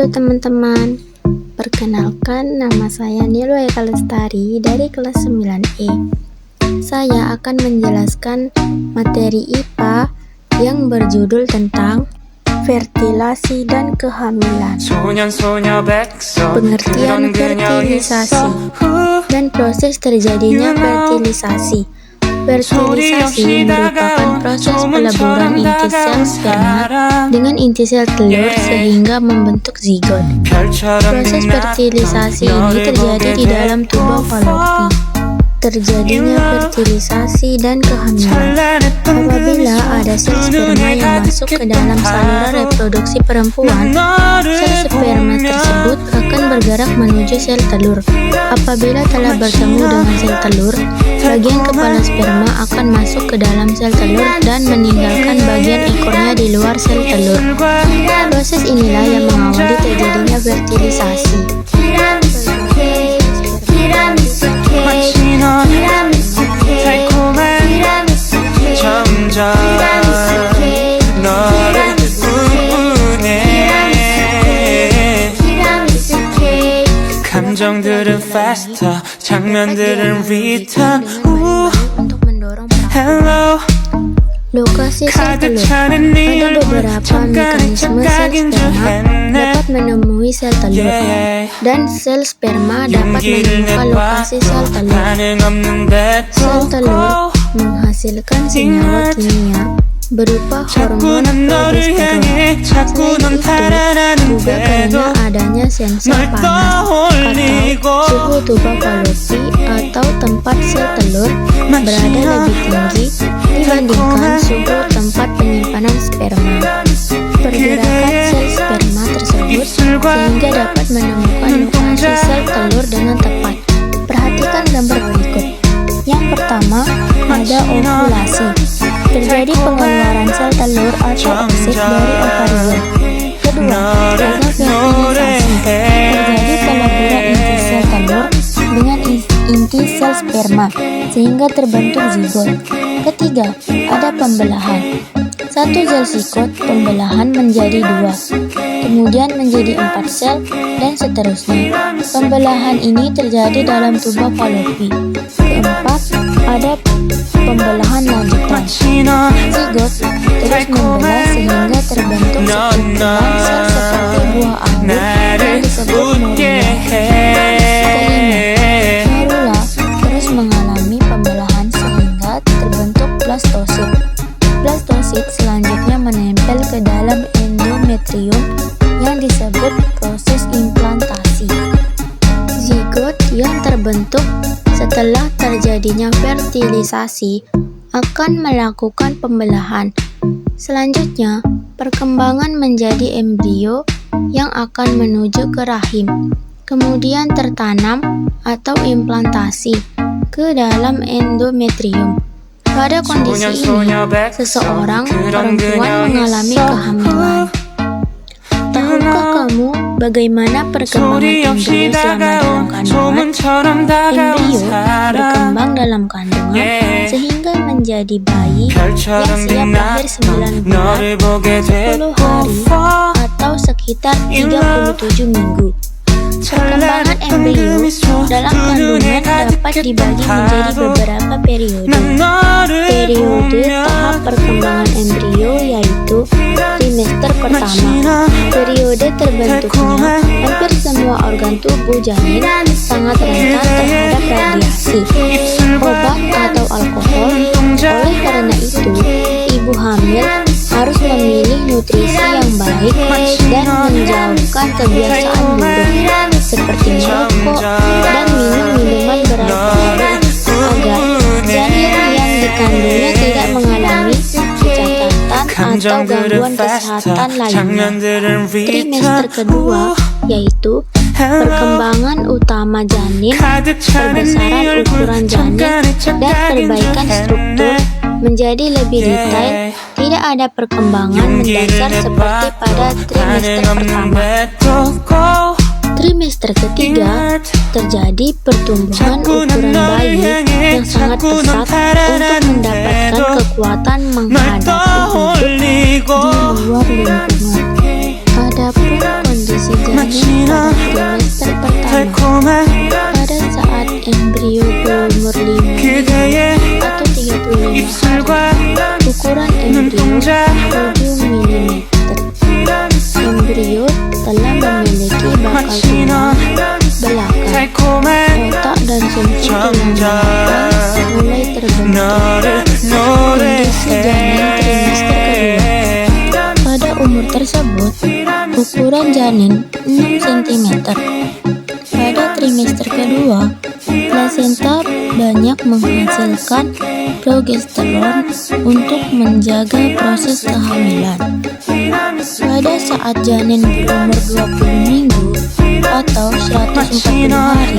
Halo teman-teman, perkenalkan nama saya Nilo Eka Lestari dari kelas 9E. Saya akan menjelaskan materi IPA yang berjudul tentang fertilasi dan kehamilan. Pengertian fertilisasi dan proses terjadinya fertilisasi. Fertilisasi merupakan proses peleburan inti sel sperma dengan inti sel telur sehingga membentuk zigot. Proses fertilisasi ini terjadi di dalam tuba falopi. Terjadinya fertilisasi dan kehamilan apabila ada sel sperma yang masuk ke dalam saluran reproduksi perempuan. Sel sperma tersebut akan bergerak menuju sel telur. Apabila telah bertemu dengan sel telur, bagian kepala sperma akan masuk ke dalam sel telur dan meninggalkan bagian ekornya di luar sel telur. Proses inilah yang mengawali terjadinya fertilisasi. 감정들은 faster, 장면들은 return. Untuk mendorong Hello. lokasi sel telur. Ada beberapa mekanisme sel sperma dapat menemui sel telur dan sel sperma dapat menemukan lokasi sel telur. Sel telur menghasilkan senyawa kimia berupa hormon progesteron. Selain itu, juga karena adanya sensor panas atau suhu tuba falopi atau tempat sel telur berada lebih tinggi dibandingkan suhu tempat penyimpanan sperma. Pergerakan sel sperma tersebut sehingga dapat menemukan lokasi sel telur dengan tepat. Perhatikan gambar berikut. Yang pertama, ada ovulasi. Terjadi pengeluaran sel telur atau oosit dari ovarium. Kedua, ada fertilisasi. Terjadi peleburan inti sel telur dengan inti sel sperma sehingga terbentuk zigot. Ketiga, ada pembelahan. Satu sel zigot pembelahan menjadi 2, kemudian menjadi 4 sel, dan seterusnya. Pembelahan ini terjadi dalam tuba falopi. Keempat, ada pembelahan lanjutan. Zigot terus membelah sehingga terbentuk sekumpulan sel seperti buah anggur yang disebut morula. Kelima, morula terus mengalami pembelahan sehingga terbentuk blastosit. Blastosit selanjutnya menempel ke dalam endometrium yang disebut proses implantasi. Zigot yang terbentuk setelah terjadinya fertilisasi akan melakukan pembelahan. Selanjutnya, perkembangan menjadi embrio yang akan menuju ke rahim, kemudian tertanam atau implantasi ke dalam endometrium. Pada kondisi ini, seseorang perempuan mengalami kehamilan. Tahukah kamu bagaimana perkembangan embrio selama dalam kandungan? Embrio berkembang dalam kandungan sehingga menjadi bayi yang siap lahir 9 bulan, 10 hari, atau sekitar 37 minggu. Perkembangan embrio dalam kandungan dapat dibagi menjadi beberapa periode. Periode tahap perkembangan embrio yaitu trimester pertama. Periode terbentuknya hampir semua organ tubuh janin sangat rentan terhadap radiasi, obat atau alkohol. Oleh karena itu, ibu hamil harus memilih nutrisi yang baik dan menjauhkan kebiasaan buruk seperti merokok dan minum minuman beralkohol agar janin yang dikandungnya tidak mengalami catatan atau gangguan kesehatan lainnya. Trimester kedua yaitu perkembangan utama janin, perbesaran ukuran janin, dan perbaikan struktur menjadi lebih detail. Tidak ada perkembangan mendasar seperti pada trimester pertama. Trimester ketiga terjadi pertumbuhan ukuran bayi yang sangat pesat untuk mendapatkan kekuatan menghadapi hidup di luar lingkungan. Adapun kondisi janin Pada saat embrio berumur 5 그대의 atau 35 hari, 입술과 ukuran embrio 7 mm. Embrio telah memiliki bakal tulang, belakang, 달콤한 otak dan sumber tulang belakang mulai terbentuk. 너를 Kondisi janin trimester kedua. Pada umur tersebut, ukuran janin 6 cm. Pada trimester kedua, plasenta banyak menghasilkan progesteron untuk menjaga proses kehamilan. Pada saat janin berumur 20 minggu atau 140 hari,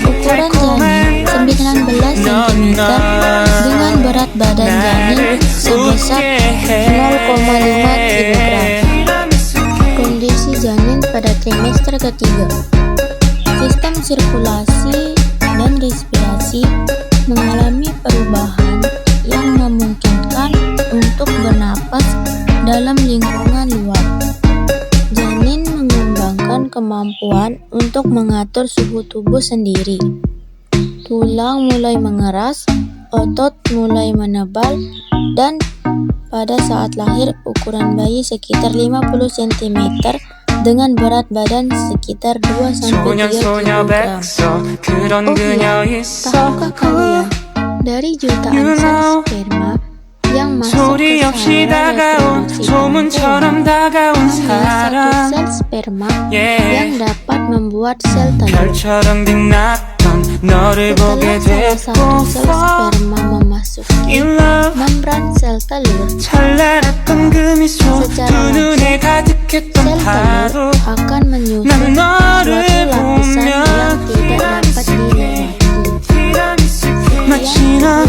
ukuran janin 19 cm dengan berat badan janin sebesar 0,5 kg. Kondisi janin pada trimester ketiga. Sistem sirkulasi dan respirasi mengalami perubahan yang memungkinkan untuk bernapas dalam lingkungan luar. Janin mengembangkan kemampuan untuk mengatur suhu tubuh sendiri. Tulang mulai mengeras, otot mulai menebal, dan pada saat lahir ukuran bayi sekitar 50 cm dengan berat badan sekitar 2-3 kg. Oh iya, tahukah kalian, dari jutaan sel sperma yang masuk ke sarana reproduksi perempuan, hanya satu sel sperma yang dapat membuat sel telur. 별처럼 빛났던 너를 보게 Setelah salah satu sel 됐고 sperma memasuki In love membran sel telur, 찬란했던 그 미소 두 secara 눈에 가득했던 sel 파도 telur akan menyusun 난 suatu 너를 lapisan yang 보면 tidak dapat dilewati. 마치 넌